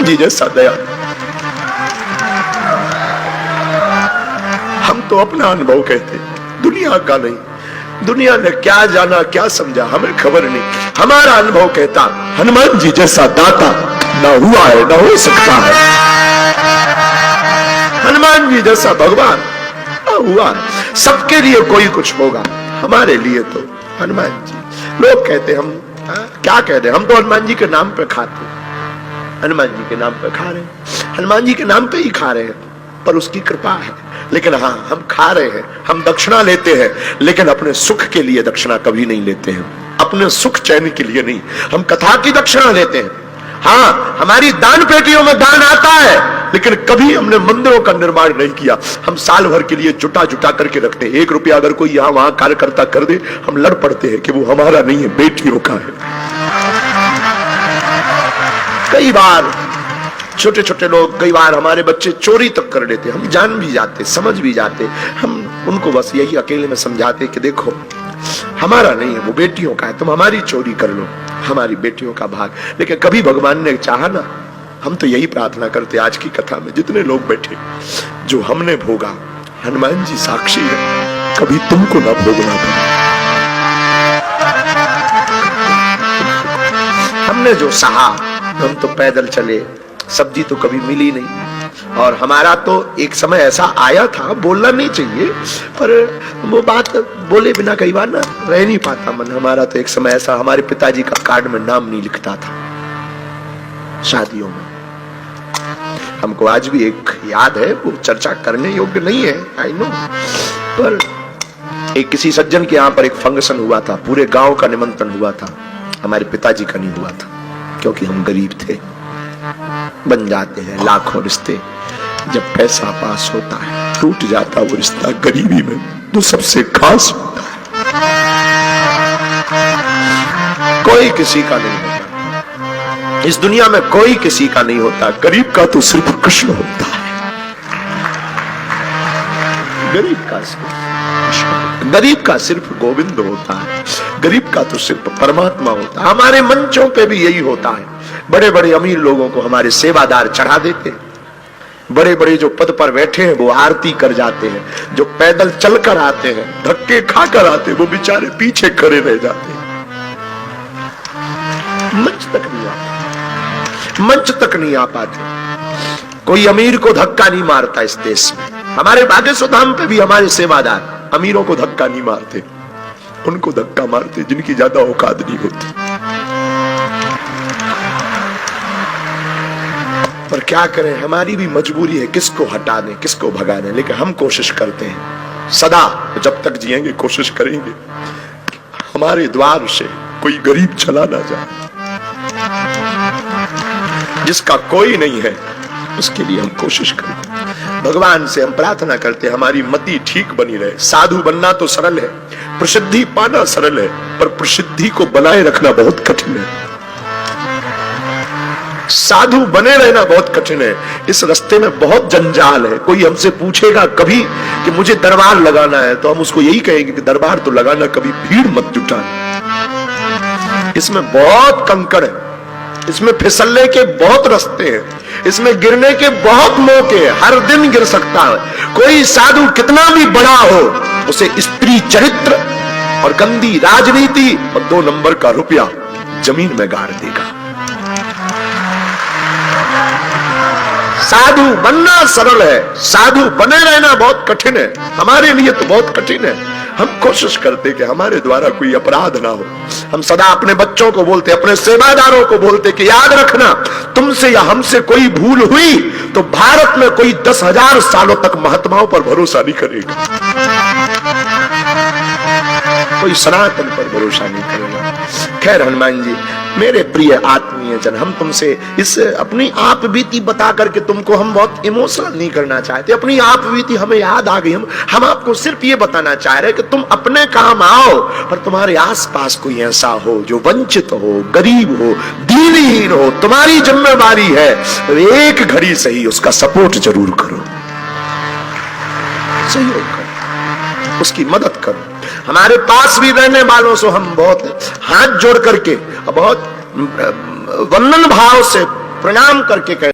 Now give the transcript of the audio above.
जी जैसा दया। हम तो अपना अनुभव कहते, दुनिया का नहीं। दुनिया ने क्या जाना क्या समझा हमें खबर नहीं। हमारा अनुभव कहता हनुमान जी जैसा दाता ना हुआ है ना हो सकता है। हनुमान जी जैसा भगवान ना हुआ है। सबके लिए कोई कुछ होगा, हमारे लिए तो हनुमान जी। लोग कहते हम क्या कहते, हम तो हनुमान जी के नाम पे खाते, हनुमान जी के नाम पे खा रहे हैं, हनुमान जी के नाम पे ही खा रहे हैं, पर उसकी कृपा है। लेकिन हाँ, हम खा रहे हैं, हम दक्षिणा लेते हैं, लेकिन अपने सुख के लिए दक्षिणा कभी नहीं लेते हैं, अपने सुख चैन के लिए नहीं। हम कथा की दक्षिणा लेते हैं, हाँ, हमारी दान पेटियों में दान आता है, लेकिन कभी हमने मंदिरों का निर्माण नहीं किया। हम साल भर के लिए जुटा जुटा करके रखते हैं। 1 रुपया अगर कोई यहां वहां कार्यकर्ता कर दे, हम लड़ पड़ते हैं कि वो हमारा नहीं है, बेटियों का है। कई बार छोटे छोटे लोग, कई बार हमारे बच्चे चोरी तक कर लेते, हम जान भी जाते, समझ भी जाते, हम उनको बस यही अकेले में समझाते कि देखो हमारा नहीं है, वो बेटियों का है, तुम हमारी चोरी कर लो, हमारी बेटियों का भाग। लेकिन कभी भगवान ने चाहा ना, हम तो यही प्रार्थना करते आज की कथा में जितने लोग बैठे, जो हमने भोगा, हनुमान जी साक्षी है, कभी तुमको ना भोगना पड़े। हमने जो सहा, हम तो पैदल चले, सब्जी तो कभी मिली नहीं, और हमारा तो एक समय ऐसा आया था, बोलना नहीं चाहिए, पर वो बात बोले बिना कई बार ना रह नहीं पाता मन। हमारा तो एक समय ऐसा, हमारे पिताजी का कार्ड में नाम नहीं लिखता था शादियों में। हमको आज भी एक याद है, वो चर्चा करने योग्य नहीं है, आई नो, पर एक किसी सज्जन के यहाँ पर एक फंक्शन हुआ था, पूरे गांव का निमंत्रण हुआ था, हमारे पिताजी का नहीं हुआ था, क्योंकि हम गरीब थे। बन जाते हैं लाखों रिश्ते, जब पैसा पास होता है टूट जाता वो रिश्ता गरीबी में जो सबसे खास होता है। कोई किसी का नहीं होता इस दुनिया में, कोई किसी का नहीं होता। गरीब का तो सिर्फ कृष्ण होता है, गरीब का सिर्फ, गरीब का सिर्फ गोविंद होता है, गरीब का तो सिर्फ परमात्मा होता है। हमारे मंचों पे भी यही होता है। बड़े बड़े अमीर लोगों को हमारे सेवादार चढ़ा देते हैं, बड़े बड़े जो पद पर बैठे हैं वो आरती कर जाते हैं, जो पैदल चलकर आते हैं, धक्के खाकर आते हैं, वो बेचारे पीछे खड़े रह जाते हैं, मंच तक नहीं आते, मंच तक नहीं आ पाते। कोई अमीर को धक्का नहीं मारता इस देश में। हमारे बागेश्वर धाम पे भी हमारे सेवादार अमीरों को धक्का नहीं मारते, उनको धक्का मारते जिनकी ज्यादा औकात नहीं होती। पर क्या करें, हमारी भी मजबूरी है, किसको हटा दें, किसको भगा दें। लेकिन हम कोशिश करते हैं सदा, जब तक जिएंगे कोशिश करेंगे हमारे द्वार से कोई गरीब चला ना जाए। जिसका कोई नहीं है उसके लिए हम कोशिश करें। भगवान से हम प्रार्थना करते, हमारी मति ठीक बनी रहे। साधु बनना तो सरल है, प्रसिद्धि पाना सरल है, पर प्रसिद्धि को बनाए रखना बहुत कठिन है। साधु बने रहना बहुत कठिन है। इस रास्ते में बहुत जंजाल है। कोई हमसे पूछेगा कभी कि मुझे दरबार लगाना है, तो हम उसको यही कहेंगे कि दरबार तो लगाना, कभी भीड़ मत जुटाना। इसमें बहुत कंकड़ है, इसमें फिसलने के बहुत रास्ते हैं, इसमें गिरने के बहुत मौके हैं, हर दिन गिर सकता है। कोई साधु कितना भी बड़ा हो, उसे स्त्री चरित्र और गंदी राजनीति और 2 नंबर का रुपया जमीन में गाड़ देगा। साधु बनना सरल है, साधु बने रहना बहुत कठिन है। हमारे लिए तो बहुत कठिन है। हम कोशिश करते कि हमारे द्वारा कोई अपराध ना हो। हम सदा अपने बच्चों को बोलते, अपने सेवादारों को बोलते कि याद रखना, तुमसे या हमसे कोई भूल हुई तो भारत में कोई 10,000 सालों तक महात्माओं पर भरोसा नहीं करेगा, कोई सनातन पर भरोसा नहीं करेगा। खैर हनुमान जी, मेरे प्रिय आत्मीय जन, हम तुमसे इस अपनी आप बीती बता करके तुमको हम बहुत इमोशनल नहीं करना चाहते। अपनी आप बीती हमें याद आ गई। हम आपको सिर्फ ये बताना चाह रहे कि तुम अपने काम आओ, पर तुम्हारे आसपास कोई ऐसा हो जो वंचित हो, गरीब हो, दीनहीन हो, तुम्हारी जिम्मेवारी है एक घड़ी सही उसका सपोर्ट जरूर करो, सहयोग करो, उसकी मदद करो। हमारे पास भी रहने वालों से हम बहुत हाथ जोड़ करके, बहुत वंदन भाव से प्रणाम करके कहते